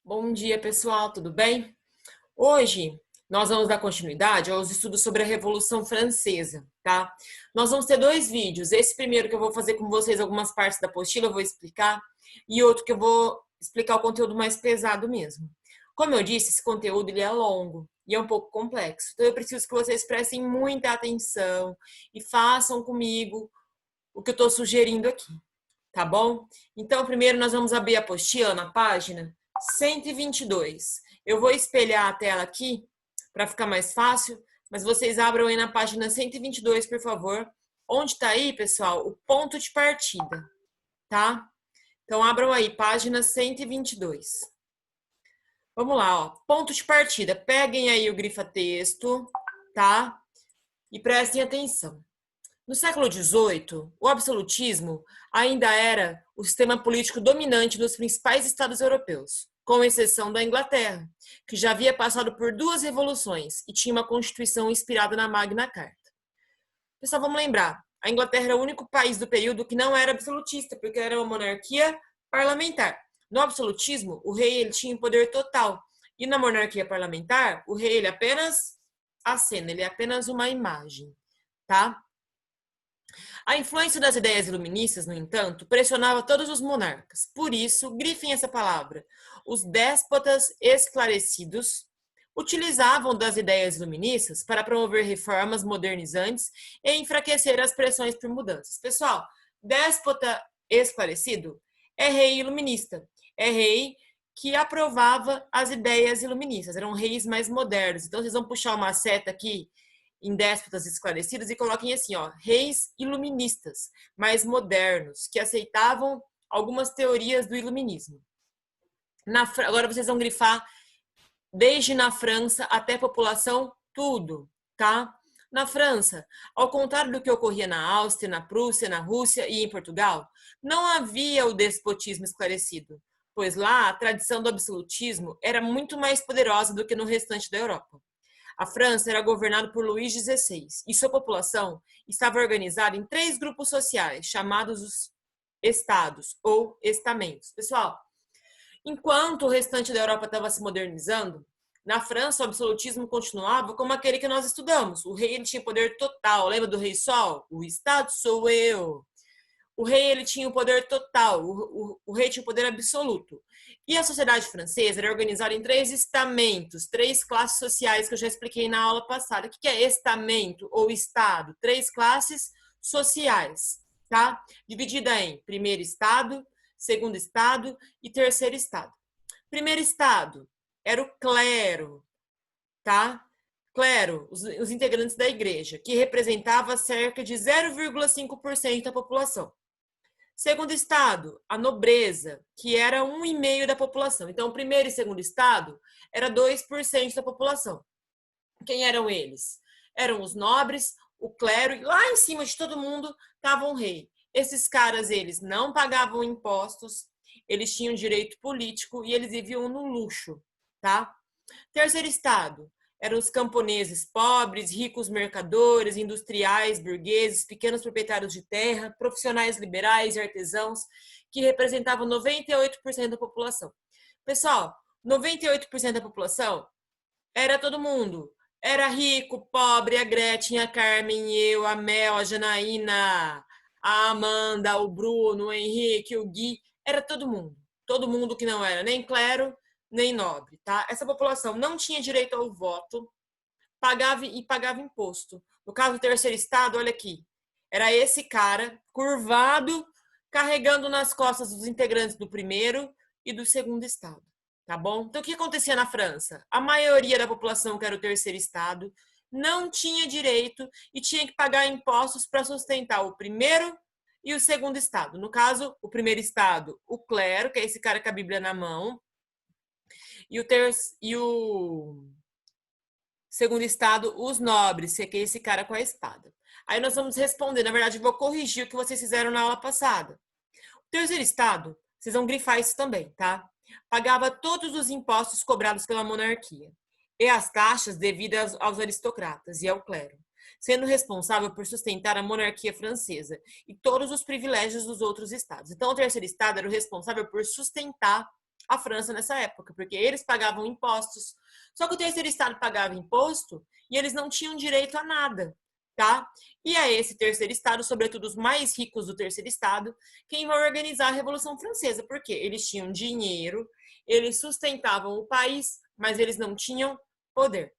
Bom dia, pessoal, tudo bem? Hoje nós vamos dar continuidade aos estudos sobre a Revolução Francesa, tá? Nós vamos ter dois vídeos. Esse primeiro que eu vou fazer com vocês algumas partes da apostila, eu vou explicar, e outro que eu vou explicar o conteúdo mais pesado mesmo. Como eu disse, esse conteúdo ele é longo e é um pouco complexo. Então eu preciso que vocês prestem muita atenção e façam comigo o que eu estou sugerindo aqui, tá bom? Então, primeiro nós vamos abrir a apostila na página 122. Eu vou espelhar a tela aqui para ficar mais fácil, mas vocês abram aí na página 122, por favor. Onde está aí, pessoal? O ponto de partida, tá? Então, abram aí, página 122. Vamos lá, ó. Ponto de partida. Peguem aí o grifa-texto, tá? E prestem atenção. No século XVIII, o absolutismo ainda era o sistema político dominante nos principais estados europeus, com exceção da Inglaterra, que já havia passado por duas revoluções e tinha uma constituição inspirada na Magna Carta. Pessoal, vamos lembrar, a Inglaterra era o único país do período que não era absolutista, porque era uma monarquia parlamentar. No absolutismo, o rei ele tinha poder total, e na monarquia parlamentar, o rei ele apenas acena, ele é apenas uma imagem, tá? A influência das ideias iluministas, no entanto, pressionava todos os monarcas. Por isso, grifem essa palavra. Os déspotas esclarecidos utilizavam das ideias iluministas para promover reformas modernizantes e enfraquecer as pressões por mudanças. Pessoal, déspota esclarecido é rei iluminista. É rei que aprovava as ideias iluministas. Eram reis mais modernos. Então, vocês vão puxar uma seta aqui em déspotas esclarecidos e coloquem assim, ó, reis iluministas, mais modernos, que aceitavam algumas teorias do iluminismo. Agora vocês vão grifar desde na França até a população, tudo, tá? Na França, ao contrário do que ocorria na Áustria, na Prússia, na Rússia e em Portugal, não havia o despotismo esclarecido, pois lá a tradição do absolutismo era muito mais poderosa do que no restante da Europa. A França era governada por Luís XVI e sua população estava organizada em 3 grupos sociais, chamados os estados ou estamentos. Pessoal, enquanto o restante da Europa estava se modernizando, na França o absolutismo continuava como aquele que nós estudamos. O rei ele tinha poder total. Lembra do rei Sol? O estado sou eu. O rei ele tinha o poder total, o rei tinha o poder absoluto. E a sociedade francesa era organizada em 3 estamentos, 3 classes sociais que eu já expliquei na aula passada. O que é estamento ou estado? 3 classes sociais, tá? Dividida em primeiro estado, segundo estado e terceiro estado. Primeiro estado era o clero, tá? Clero, os integrantes da igreja, que representava cerca de 0,5% da população. Segundo estado, a nobreza, que era 1,5% da população. Então, o primeiro e segundo estado era 2% da população. Quem eram eles? Eram os nobres, o clero, e lá em cima de todo mundo estava um rei. Esses caras, eles não pagavam impostos, eles tinham direito político e eles viviam no luxo, tá? Terceiro estado, eram os camponeses pobres, ricos mercadores, industriais, burgueses, pequenos proprietários de terra, profissionais liberais e artesãos, que representavam 98% da população. Pessoal, 98% da população era todo mundo. Era rico, pobre, a Gretchen, a Carmen, eu, a Mel, a Janaína, a Amanda, o Bruno, o Henrique, o Gui. Era todo mundo. Todo mundo que não era nem clero, nem nobre, tá? Essa população não tinha direito ao voto, pagava imposto. No caso do terceiro estado, olha aqui, era esse cara curvado, carregando nas costas os integrantes do primeiro e do segundo estado, tá bom? Então, o que acontecia na França? A maioria da população, que era o terceiro estado, não tinha direito e tinha que pagar impostos para sustentar o primeiro e o segundo estado. No caso, o primeiro estado, o clero, que é esse cara com a Bíblia na mão, e o segundo estado, os nobres, que é esse cara com a espada. Aí nós vamos responder, na verdade, eu vou corrigir o que vocês fizeram na aula passada. O terceiro estado, vocês vão grifar isso também, tá? Pagava todos os impostos cobrados pela monarquia e as taxas devidas aos aristocratas e ao clero, sendo responsável por sustentar a monarquia francesa e todos os privilégios dos outros estados. Então, o terceiro estado era o responsável por sustentar a França nessa época, porque eles pagavam impostos. Só que o terceiro estado pagava imposto e eles não tinham direito a nada, tá? E é esse terceiro estado, sobretudo os mais ricos do terceiro estado, quem vai organizar a Revolução Francesa, porque eles tinham dinheiro, eles sustentavam o país, mas eles não tinham poder.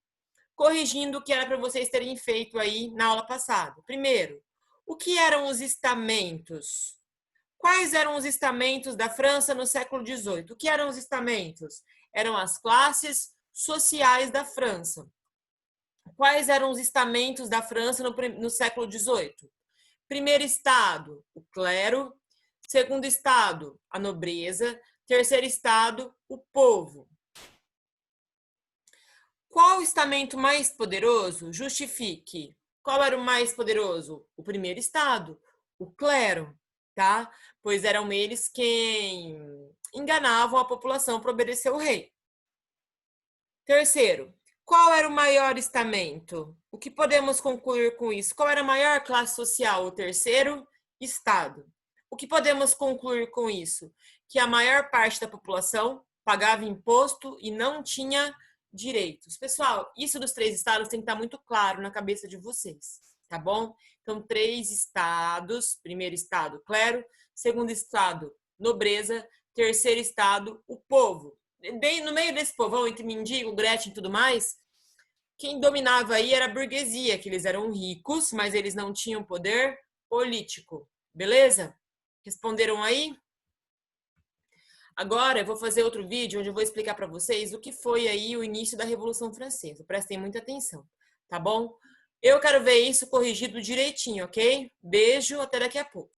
Corrigindo o que era para vocês terem feito aí na aula passada. Primeiro, o que eram os estamentos? Quais eram os estamentos da França no século XVIII? O que eram os estamentos? Eram as classes sociais da França. Quais eram os estamentos da França no século XVIII? Primeiro estado, o clero. Segundo estado, a nobreza. Terceiro estado, o povo. Qual o estamento mais poderoso? Justifique. Qual era o mais poderoso? O primeiro estado, o clero, tá? Pois eram eles quem enganavam a população para obedecer ao rei. Terceiro, qual era o maior estamento? O que podemos concluir com isso? Qual era a maior classe social? O terceiro estado. O que podemos concluir com isso? Que a maior parte da população pagava imposto e não tinha direitos. Pessoal, isso dos 3 estados tem que estar muito claro na cabeça de vocês, tá bom? Então, 3 estados: primeiro estado, clero; segundo estado, nobreza; terceiro estado, o povo. No meio desse povão, entre mendigo, Gretchen e tudo mais, quem dominava aí era a burguesia, que eles eram ricos, mas eles não tinham poder político. Beleza? Responderam aí? Agora eu vou fazer outro vídeo onde eu vou explicar para vocês o que foi aí o início da Revolução Francesa. Prestem muita atenção, tá bom? Eu quero ver isso corrigido direitinho, ok? Beijo, até daqui a pouco.